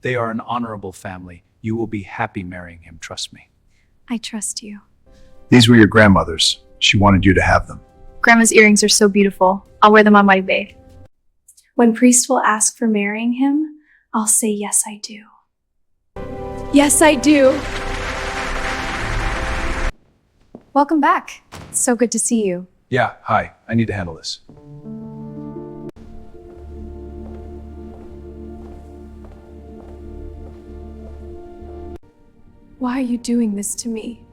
They are an honorable family. You will be happy marrying him, trust me. I trust you. These were your grandmother's. She wanted you to have them. Grandma's earrings are so beautiful. I'll wear them on my way. When priest will ask for marrying him, I'll say, yes, I do. Yes, I do. Welcome back. It's so good to see you. Yeah, hi. I need to handle this. Why are you doing this to me?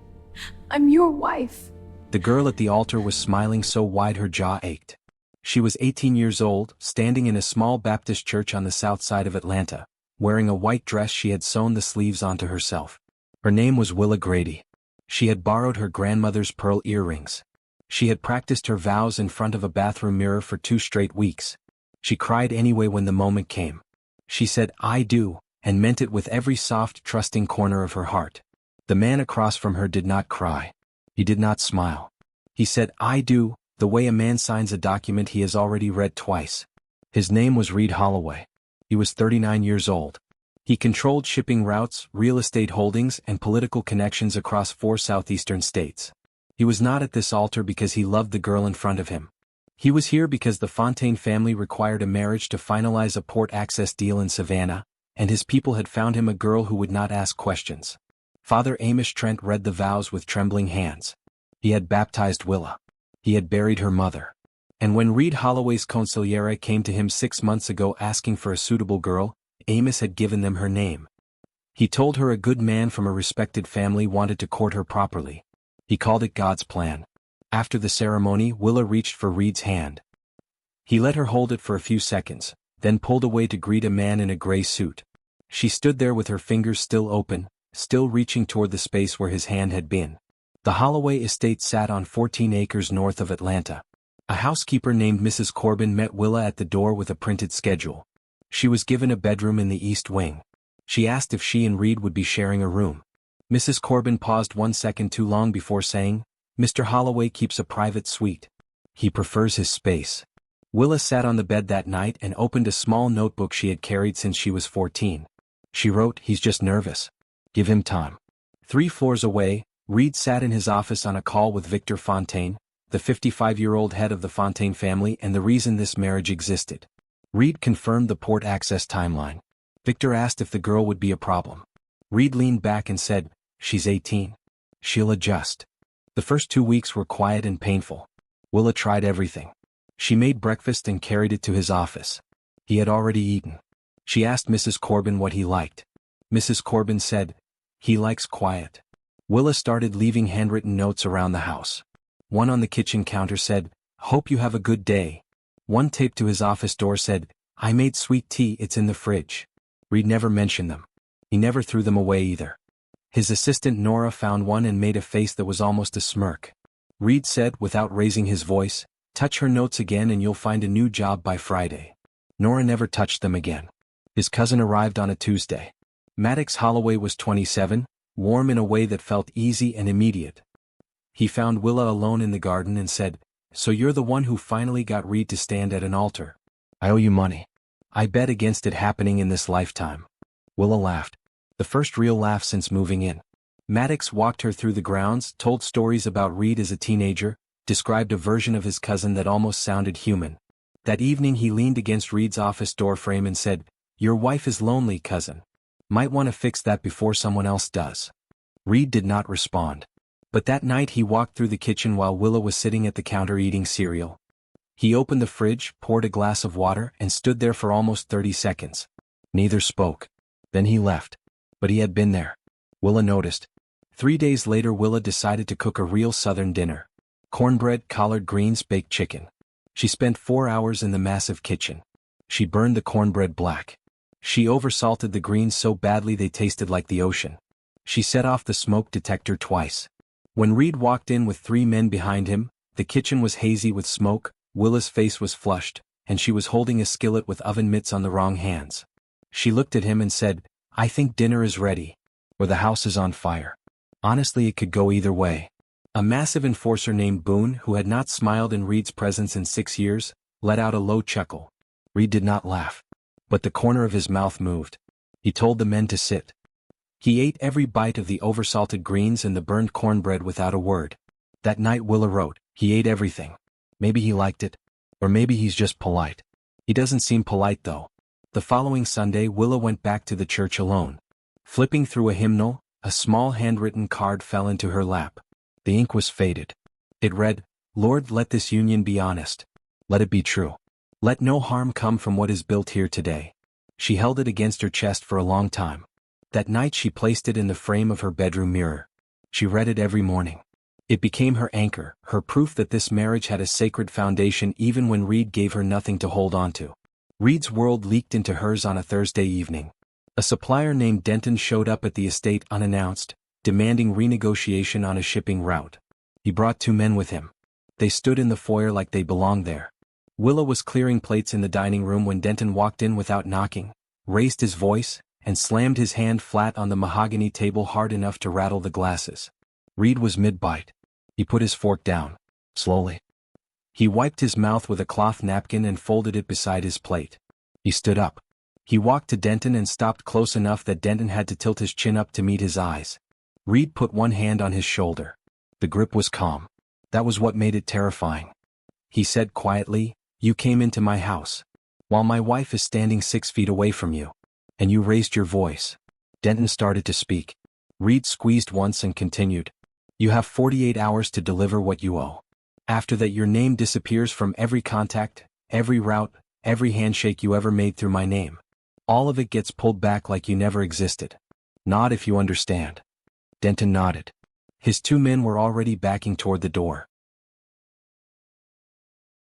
I'm your wife. The girl at the altar was smiling so wide her jaw ached. She was 18 years old, standing in a small Baptist church on the south side of Atlanta, wearing a white dress she had sewn the sleeves onto herself. Her name was Willa Grady. She had borrowed her grandmother's pearl earrings. She had practiced her vows in front of a bathroom mirror for 2 straight weeks. She cried anyway when the moment came. She said, "I do," and meant it with every soft, trusting corner of her heart. The man across from her did not cry. He did not smile. He said, "I do," the way a man signs a document he has already read twice. His name was Reed Holloway. He was 39 years old. He controlled shipping routes, real estate holdings, and political connections across 4 southeastern states. He was not at this altar because he loved the girl in front of him. He was here because the Fontaine family required a marriage to finalize a port access deal in Savannah, and his people had found him a girl who would not ask questions. Father Amos Trent read the vows with trembling hands. He had baptized Willa. He had buried her mother. And when Reed Holloway's consigliere came to him 6 months ago asking for a suitable girl, Amos had given them her name. He told her a good man from a respected family wanted to court her properly. He called it God's plan. After the ceremony, Willa reached for Reed's hand. He let her hold it for a few seconds, then pulled away to greet a man in a gray suit. She stood there with her fingers still open, still reaching toward the space where his hand had been. The Holloway estate sat on 14 acres north of Atlanta. A housekeeper named Mrs. Corbin met Willa at the door with a printed schedule. She was given a bedroom in the east wing. She asked if she and Reed would be sharing a room. Mrs. Corbin paused 1 second too long before saying, "Mr. Holloway keeps a private suite. He prefers his space." Willa sat on the bed that night and opened a small notebook she had carried since she was 14. She wrote, "He's just nervous. Give him time." 3 floors away, Reed sat in his office on a call with Victor Fontaine, the 55-year-old head of the Fontaine family and the reason this marriage existed. Reed confirmed the port access timeline. Victor asked if the girl would be a problem. Reed leaned back and said, "She's 18. She'll adjust." The first 2 weeks were quiet and painful. Willa tried everything. She made breakfast and carried it to his office. He had already eaten. She asked Mrs. Corbin what he liked. Mrs. Corbin said, "He likes quiet." Willa started leaving handwritten notes around the house. One on the kitchen counter said, "Hope you have a good day." One taped to his office door said, "I made sweet tea, it's in the fridge." Reed never mentioned them. He never threw them away either. His assistant Nora found one and made a face that was almost a smirk. Reed said, without raising his voice, "Touch her notes again and you'll find a new job by Friday." Nora never touched them again. His cousin arrived on a Tuesday. Maddox Holloway was 27, warm in a way that felt easy and immediate. He found Willa alone in the garden and said, "So you're the one who finally got Reed to stand at an altar. I owe you money. I bet against it happening in this lifetime." Willa laughed. The first real laugh since moving in. Maddox walked her through the grounds, told stories about Reed as a teenager, described a version of his cousin that almost sounded human. That evening he leaned against Reed's office door frame and said, "Your wife is lonely, cousin. Might want to fix that before someone else does." Reed did not respond. But that night he walked through the kitchen while Willa was sitting at the counter eating cereal. He opened the fridge, poured a glass of water, and stood there for almost 30 seconds. Neither spoke. Then he left. But he had been there. Willa noticed. 3 days later Willa decided to cook a real Southern dinner. Cornbread, collard greens, baked chicken. She spent 4 hours in the massive kitchen. She burned the cornbread black. She oversalted the greens so badly they tasted like the ocean. She set off the smoke detector twice. When Reed walked in with 3 men behind him, the kitchen was hazy with smoke, Willa's face was flushed, and she was holding a skillet with oven mitts on the wrong hands. She looked at him and said, "I think dinner is ready. Or the house is on fire." Honestly, it could go either way. A massive enforcer named Boone, who had not smiled in Reed's presence in 6 years, let out a low chuckle. Reed did not laugh. But the corner of his mouth moved. He told the men to sit. He ate every bite of the oversalted greens and the burned cornbread without a word. That night Willa wrote, he ate everything. Maybe he liked it. Or maybe he's just polite. He doesn't seem polite though. The following Sunday Willa went back to the church alone. Flipping through a hymnal, a small handwritten card fell into her lap. The ink was faded. It read, Lord, let this union be honest. Let it be true. Let no harm come from what is built here today. She held it against her chest for a long time. That night she placed it in the frame of her bedroom mirror. She read it every morning. It became her anchor, her proof that this marriage had a sacred foundation even when Reed gave her nothing to hold on to. Reed's world leaked into hers on a Thursday evening. A supplier named Denton showed up at the estate unannounced, demanding renegotiation on a shipping route. He brought 2 men with him. They stood in the foyer like they belonged there. Willa was clearing plates in the dining room when Denton walked in without knocking, raised his voice, and slammed his hand flat on the mahogany table hard enough to rattle the glasses. Reed was mid-bite. He put his fork down, slowly. He wiped his mouth with a cloth napkin and folded it beside his plate. He stood up. He walked to Denton and stopped close enough that Denton had to tilt his chin up to meet his eyes. Reed put one hand on his shoulder. The grip was calm. That was what made it terrifying. He said quietly, you came into my house, while my wife is standing 6 feet away from you. And you raised your voice. Denton started to speak. Reed squeezed once and continued. You have 48 hours to deliver what you owe. After that your name disappears from every contact, every route, every handshake you ever made through my name. All of it gets pulled back like you never existed. Nod if you understand. Denton nodded. His 2 men were already backing toward the door.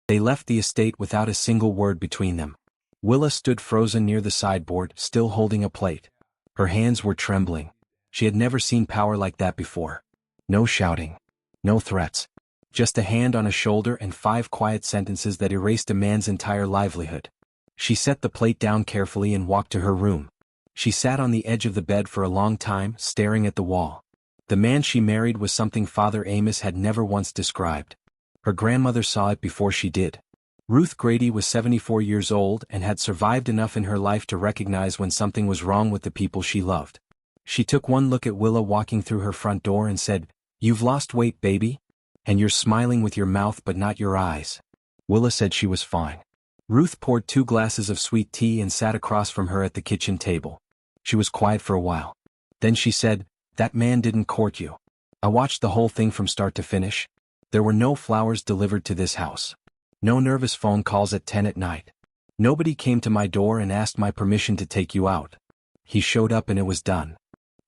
They left the estate without a single word between them. Willa stood frozen near the sideboard, still holding a plate. Her hands were trembling. She had never seen power like that before. No shouting. No threats. Just a hand on a shoulder and 5 quiet sentences that erased a man's entire livelihood. She set the plate down carefully and walked to her room. She sat on the edge of the bed for a long time, staring at the wall. The man she married was something Father Amos had never once described. Her grandmother saw it before she did. Ruth Grady was 74 years old and had survived enough in her life to recognize when something was wrong with the people she loved. She took one look at Willa walking through her front door and said, You've lost weight, baby. And you're smiling with your mouth but not your eyes. Willa said she was fine. Ruth poured 2 glasses of sweet tea and sat across from her at the kitchen table. She was quiet for a while. Then she said, That man didn't court you. I watched the whole thing from start to finish. There were no flowers delivered to this house. No nervous phone calls at 10 at night. Nobody came to my door and asked my permission to take you out. He showed up and it was done.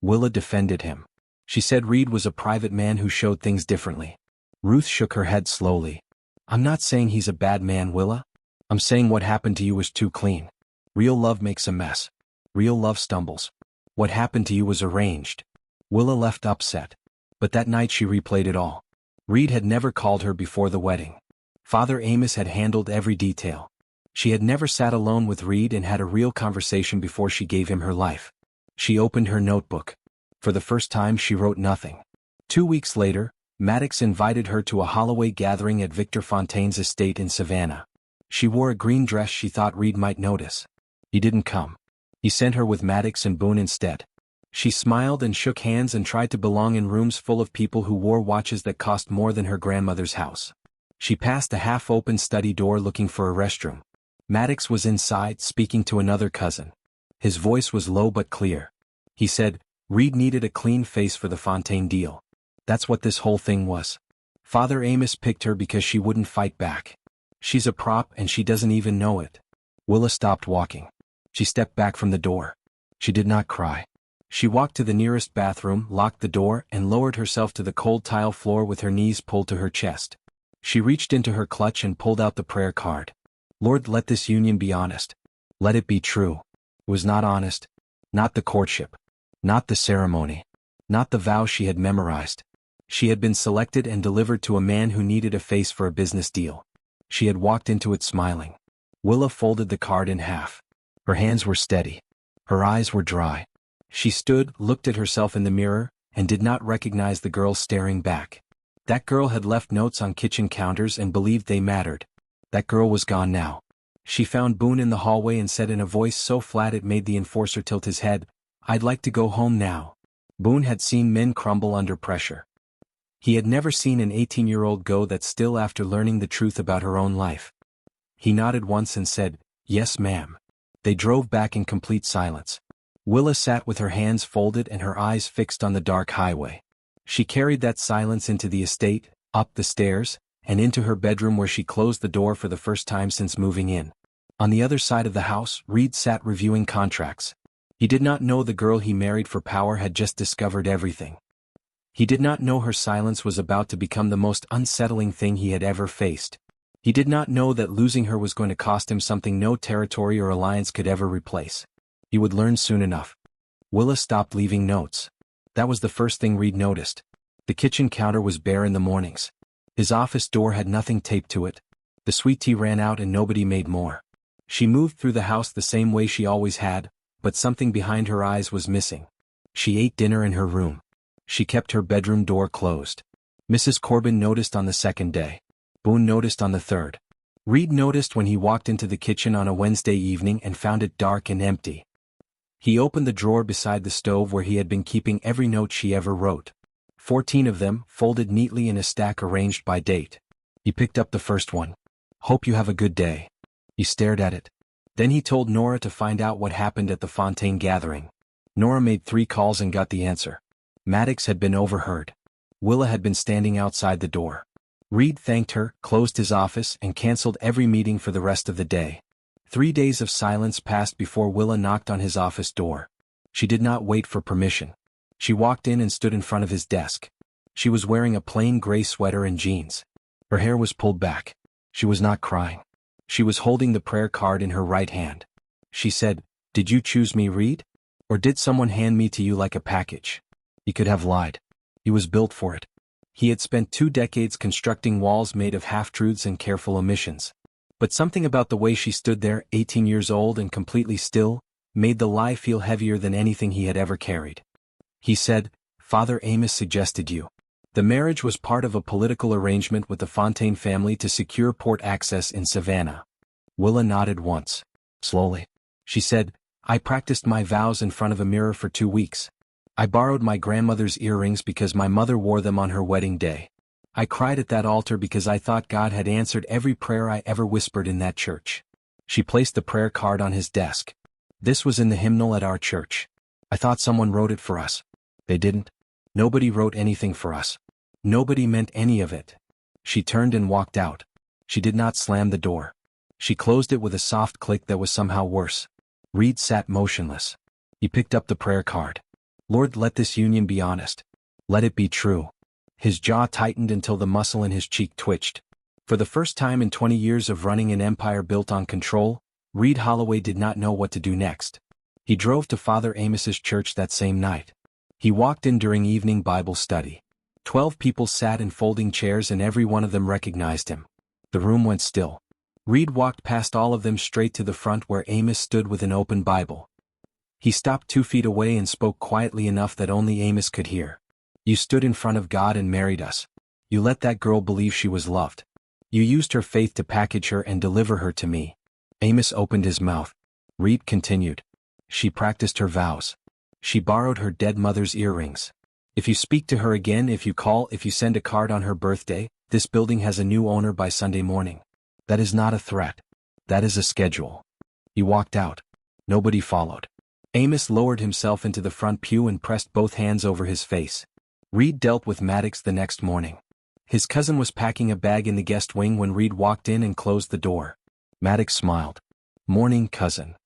Willa defended him. She said Reed was a private man who showed things differently. Ruth shook her head slowly. I'm not saying he's a bad man, Willa. I'm saying what happened to you was too clean. Real love makes a mess. Real love stumbles. What happened to you was arranged. Willa left upset. But that night she replayed it all. Reed had never called her before the wedding. Father Amos had handled every detail. She had never sat alone with Reed and had a real conversation before she gave him her life. She opened her notebook. For the first time she wrote nothing. 2 weeks later, Maddox invited her to a Holloway gathering at Victor Fontaine's estate in Savannah. She wore a green dress she thought Reed might notice. He didn't come. He sent her with Maddox and Boone instead. She smiled and shook hands and tried to belong in rooms full of people who wore watches that cost more than her grandmother's house. She passed a half-open study door looking for a restroom. Maddox was inside speaking to another cousin. His voice was low but clear. He said, Reed needed a clean face for the Fontaine deal. That's what this whole thing was. Father Amos picked her because she wouldn't fight back. She's a prop and she doesn't even know it. Willa stopped walking. She stepped back from the door. She did not cry. She walked to the nearest bathroom, locked the door, and lowered herself to the cold tile floor with her knees pulled to her chest. She reached into her clutch and pulled out the prayer card. Lord, let this union be honest. Let it be true. It was not honest. Not the courtship. Not the ceremony. Not the vow she had memorized. She had been selected and delivered to a man who needed a face for a business deal. She had walked into it smiling. Willa folded the card in half. Her hands were steady. Her eyes were dry. She stood, looked at herself in the mirror, and did not recognize the girl staring back. That girl had left notes on kitchen counters and believed they mattered. That girl was gone now. She found Boone in the hallway and said in a voice so flat it made the enforcer tilt his head, "I'd like to go home now." Boone had seen men crumble under pressure. He had never seen an 18-year-old go that still after learning the truth about her own life. He nodded once and said, "Yes, ma'am." They drove back in complete silence. Willa sat with her hands folded and her eyes fixed on the dark highway. She carried that silence into the estate, up the stairs, and into her bedroom where she closed the door for the first time since moving in. On the other side of the house, Reed sat reviewing contracts. He did not know the girl he married for power had just discovered everything. He did not know her silence was about to become the most unsettling thing he had ever faced. He did not know that losing her was going to cost him something no territory or alliance could ever replace. He would learn soon enough. Willa stopped leaving notes. That was the first thing Reed noticed. The kitchen counter was bare in the mornings. His office door had nothing taped to it. The sweet tea ran out and nobody made more. She moved through the house the same way she always had, but something behind her eyes was missing. She ate dinner in her room. She kept her bedroom door closed. Mrs. Corbin noticed on the second day. Boone noticed on the third. Reed noticed when he walked into the kitchen on a Wednesday evening and found it dark and empty. He opened the drawer beside the stove where he had been keeping every note she ever wrote. 14 of them, folded neatly in a stack arranged by date. He picked up the first one. "Hope you have a good day." He stared at it. Then he told Nora to find out what happened at the Fontaine gathering. Nora made 3 calls and got the answer. Maddox had been overheard. Willa had been standing outside the door. Reed thanked her, closed his office, and canceled every meeting for the rest of the day. 3 days of silence passed before Willa knocked on his office door. She did not wait for permission. She walked in and stood in front of his desk. She was wearing a plain gray sweater and jeans. Her hair was pulled back. She was not crying. She was holding the prayer card in her right hand. She said, "Did you choose me, Reed? Or did someone hand me to you like a package?" He could have lied. He was built for it. He had spent 2 decades constructing walls made of half-truths and careful omissions. But something about the way she stood there, 18 years old and completely still, made the lie feel heavier than anything he had ever carried. He said, "Father Amos suggested you." The marriage was part of a political arrangement with the Fontaine family to secure port access in Savannah. Willa nodded once. Slowly. She said, "I practiced my vows in front of a mirror for 2 weeks. I borrowed my grandmother's earrings because my mother wore them on her wedding day. I cried at that altar because I thought God had answered every prayer I ever whispered in that church." She placed the prayer card on his desk. "This was in the hymnal at our church. I thought someone wrote it for us. They didn't. Nobody wrote anything for us. Nobody meant any of it." She turned and walked out. She did not slam the door. She closed it with a soft click that was somehow worse. Reed sat motionless. He picked up the prayer card. "Lord, let this union be honest. Let it be true." His jaw tightened until the muscle in his cheek twitched. For the first time in 20 years of running an empire built on control, Reed Holloway did not know what to do next. He drove to Father Amos's church that same night. He walked in during evening Bible study. 12 people sat in folding chairs and every one of them recognized him. The room went still. Reed walked past all of them straight to the front where Amos stood with an open Bible. He stopped 2 feet away and spoke quietly enough that only Amos could hear. "You stood in front of God and married us. You let that girl believe she was loved. You used her faith to package her and deliver her to me." Amos opened his mouth. Reed continued. "She practiced her vows. She borrowed her dead mother's earrings. If you speak to her again, if you call, if you send a card on her birthday, this building has a new owner by Sunday morning. That is not a threat. That is a schedule." He walked out. Nobody followed. Amos lowered himself into the front pew and pressed both hands over his face. Reed dealt with Maddox the next morning. His cousin was packing a bag in the guest wing when Reed walked in and closed the door. Maddox smiled. "Morning, cousin."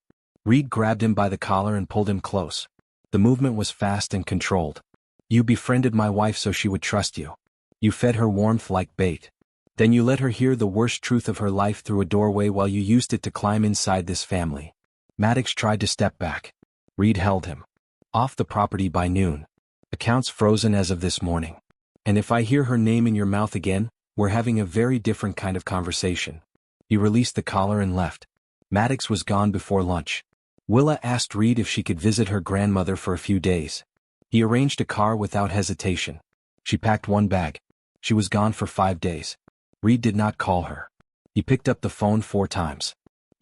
Reed grabbed him by the collar and pulled him close. The movement was fast and controlled. "You befriended my wife so she would trust you. You fed her warmth like bait. Then you let her hear the worst truth of her life through a doorway while you used it to climb inside this family." Maddox tried to step back. Reed held him. "Off the property by noon. Accounts frozen as of this morning. And if I hear her name in your mouth again, we're having a very different kind of conversation." He released the collar and left. Maddox was gone before lunch. Willa asked Reed if she could visit her grandmother for a few days. He arranged a car without hesitation. She packed 1 bag. She was gone for 5 days. Reed did not call her. He picked up the phone 4 times.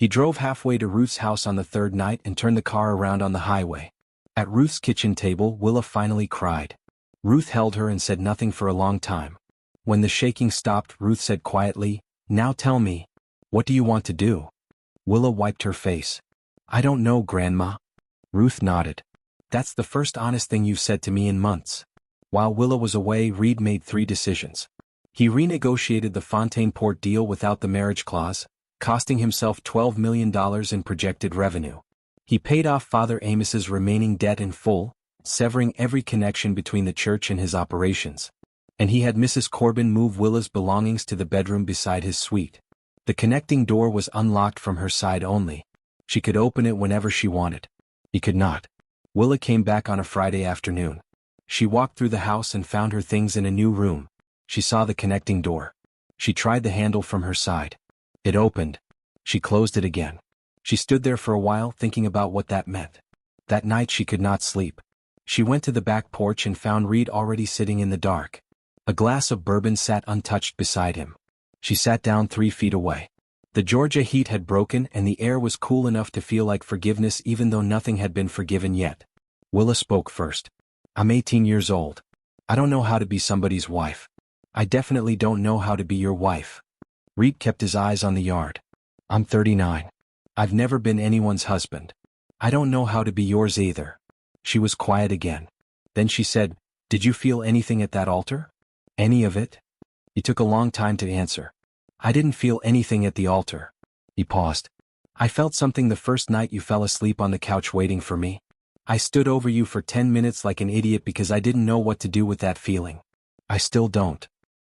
He drove halfway to Ruth's house on the third night and turned the car around on the highway. At Ruth's kitchen table, Willa finally cried. Ruth held her and said nothing for a long time. When the shaking stopped, Ruth said quietly, "Now tell me, what do you want to do?" Willa wiped her face. "I don't know, Grandma." Ruth nodded. "That's the first honest thing you've said to me in months." While Willa was away, Reed made 3 decisions. He renegotiated the Fontaine port deal without the marriage clause, costing himself $12 million in projected revenue. He paid off Father Amos's remaining debt in full, severing every connection between the church and his operations. And he had Mrs. Corbin move Willa's belongings to the bedroom beside his suite. The connecting door was unlocked from her side only. She could open it whenever she wanted. He could not. Willa came back on a Friday afternoon. She walked through the house and found her things in a new room. She saw the connecting door. She tried the handle from her side. It opened. She closed it again. She stood there for a while thinking about what that meant. That night she could not sleep. She went to the back porch and found Reed already sitting in the dark. A glass of bourbon sat untouched beside him. She sat down 3 feet away. The Georgia heat had broken and the air was cool enough to feel like forgiveness even though nothing had been forgiven yet. Willa spoke first. "I'm 18 years old. I don't know how to be somebody's wife. I definitely don't know how to be your wife." Reed kept his eyes on the yard. "I'm 39. I've never been anyone's husband. I don't know how to be yours either." She was quiet again. Then she said, "Did you feel anything at that altar? Any of it?" He took a long time to answer. "I didn't feel anything at the altar." He paused. "I felt something the first night you fell asleep on the couch waiting for me. I stood over you for 10 minutes like an idiot because I didn't know what to do with that feeling. I still don't."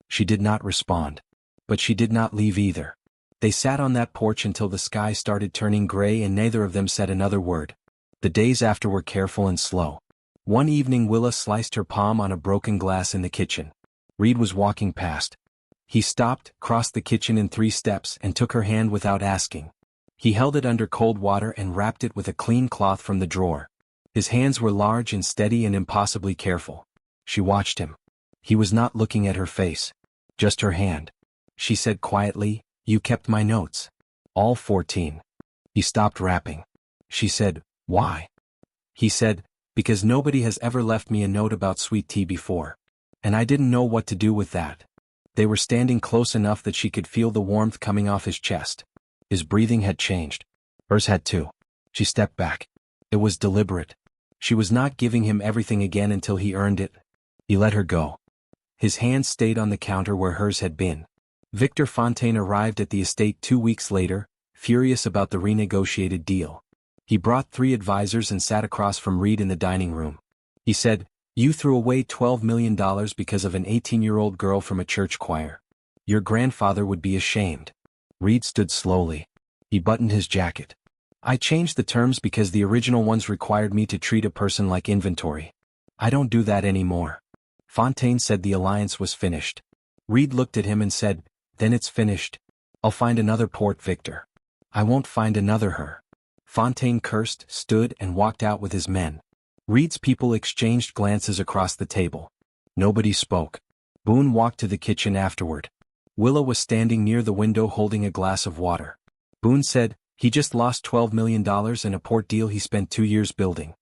She did not respond. But she did not leave either. They sat on that porch until the sky started turning gray and neither of them said another word. The days after were careful and slow. One evening Willa sliced her palm on a broken glass in the kitchen. Reed was walking past. He stopped, crossed the kitchen in 3 steps and took her hand without asking. He held it under cold water and wrapped it with a clean cloth from the drawer. His hands were large and steady and impossibly careful. She watched him. He was not looking at her face. Just her hand. She said quietly, "You kept my notes. All 14. He stopped wrapping. She said, "Why?" He said, "Because nobody has ever left me a note about sweet tea before. And I didn't know what to do with that." They were standing close enough that she could feel the warmth coming off his chest. His breathing had changed. Hers had too. She stepped back. It was deliberate. She was not giving him everything again until he earned it. He let her go. His hand stayed on the counter where hers had been. Victor Fontaine arrived at the estate 2 weeks later, furious about the renegotiated deal. He brought 3 advisors and sat across from Reed in the dining room. He said, "You threw away $12 million because of an 18-year-old girl from a church choir. Your grandfather would be ashamed." Reed stood slowly. He buttoned his jacket. "I changed the terms because the original ones required me to treat a person like inventory. I don't do that anymore." Fontaine said the alliance was finished. Reed looked at him and said, "Then it's finished. I'll find another port Victor. I won't find another her." Fontaine cursed, stood and walked out with his men. Reed's people exchanged glances across the table. Nobody spoke. Boone walked to the kitchen afterward. Willa was standing near the window holding a glass of water. Boone said, "He just lost $12 million in a port deal he spent 2 years building."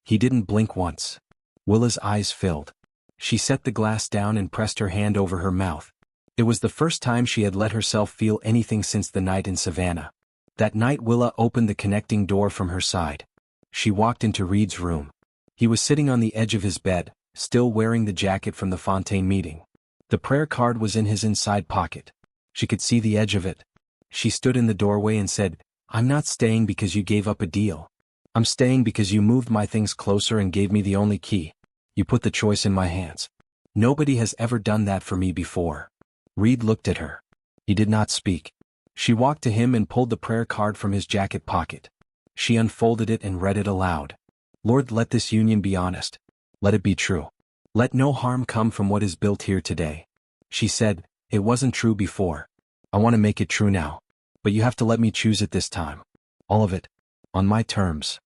He didn't blink once. Willa's eyes filled. She set the glass down and pressed her hand over her mouth. It was the first time she had let herself feel anything since the night in Savannah. That night Willa opened the connecting door from her side. She walked into Reed's room. He was sitting on the edge of his bed, still wearing the jacket from the Fontaine meeting. The prayer card was in his inside pocket. She could see the edge of it. She stood in the doorway and said, "I'm not staying because you gave up a deal. I'm staying because you moved my things closer and gave me the only key. You put the choice in my hands. Nobody has ever done that for me before." Reed looked at her. He did not speak. She walked to him and pulled the prayer card from his jacket pocket. She unfolded it and read it aloud. "Lord, let this union be honest. Let it be true. Let no harm come from what is built here today." She said, "It wasn't true before. I want to make it true now. But you have to let me choose it this time. All of it. On my terms."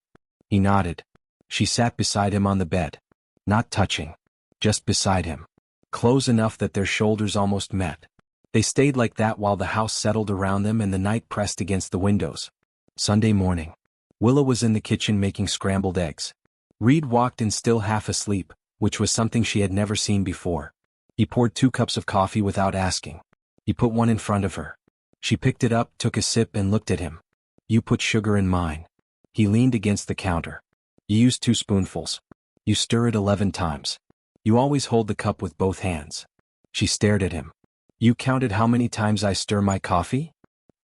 He nodded. She sat beside him on the bed. Not touching. Just beside him. Close enough that their shoulders almost met. They stayed like that while the house settled around them and the night pressed against the windows. Sunday morning. Willa was in the kitchen making scrambled eggs. Reed walked in still half asleep, which was something she had never seen before. He poured 2 cups of coffee without asking. He put one in front of her. She picked it up, took a sip and looked at him. You put sugar in mine. He leaned against the counter. You use 2 spoonfuls. You stir it 11 times. You always hold the cup with both hands. She stared at him. You counted how many times I stir my coffee?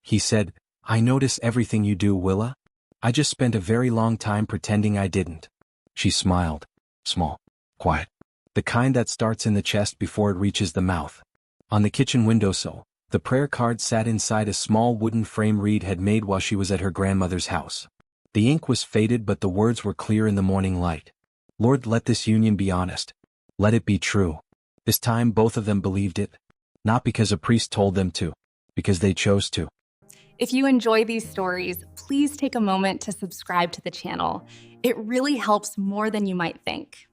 He said, I notice everything you do, Willa. I just spent a very long time pretending I didn't. She smiled. Small. Quiet. The kind that starts in the chest before it reaches the mouth. On the kitchen windowsill, the prayer card sat inside a small wooden frame Reed had made while she was at her grandmother's house. The ink was faded but the words were clear in the morning light. Lord, let this union be honest. Let it be true. This time both of them believed it. Not because a priest told them to. Because they chose to. If you enjoy these stories, please take a moment to subscribe to the channel. It really helps more than you might think.